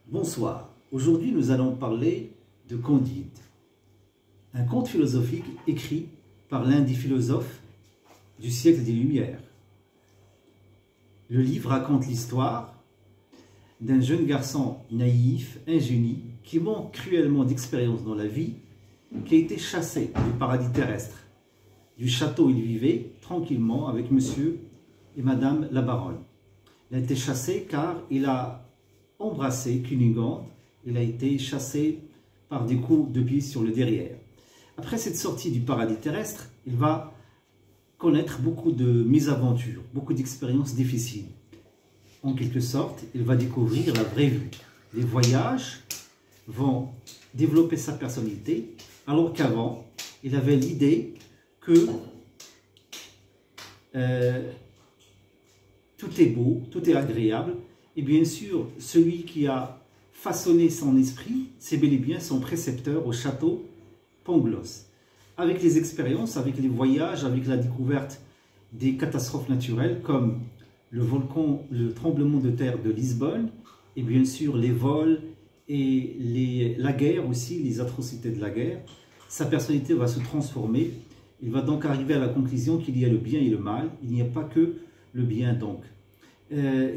Bonsoir. Aujourd'hui, nous allons parler de Candide, un conte philosophique écrit par l'un des philosophes du siècle des Lumières. Le livre raconte l'histoire d'un jeune garçon naïf, ingénu, qui manque cruellement d'expérience dans la vie, qui a été chassé du paradis terrestre, du château où il vivait tranquillement avec monsieur et madame la baronne. Il a été chassé car il a embrassé Cunégonde. Il a été chassé par des coups de pied sur le derrière. Après cette sortie du paradis terrestre, il va connaître beaucoup de mésaventures, beaucoup d'expériences difficiles. En quelque sorte, il va découvrir la vraie vie. Les voyages vont développer sa personnalité, alors qu'avant, il avait l'idée que tout est beau, tout est agréable. Et bien sûr, celui qui a façonné son esprit, c'est bel et bien son précepteur au château Pangloss. Avec les expériences, avec les voyages, avec la découverte des catastrophes naturelles comme le volcan, le tremblement de terre de Lisbonne, et bien sûr les vols et la guerre aussi, les atrocités de la guerre, sa personnalité va se transformer. Il va donc arriver à la conclusion qu'il y a le bien et le mal, il n'y a pas que le bien donc.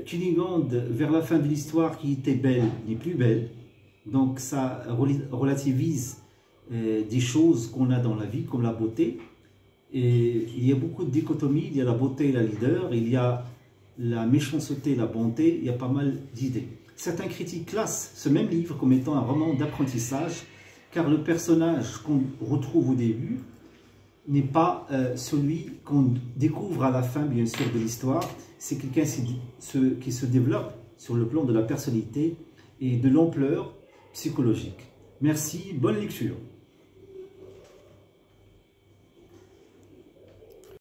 Cunégonde, vers la fin de l'histoire, qui était belle, n'est plus belle. Donc ça relativise des choses qu'on a dans la vie, comme la beauté. Et il y a beaucoup de dichotomies, il y a la beauté et la leader, il y a la méchanceté et la bonté, il y a pas mal d'idées. Certains critiques classent ce même livre comme étant un roman d'apprentissage, car le personnage qu'on retrouve au début n'est pas celui qu'on découvre à la fin, bien sûr, de l'histoire. C'est quelqu'un qui se développe sur le plan de la personnalité et de l'ampleur psychologique. Merci, bonne lecture.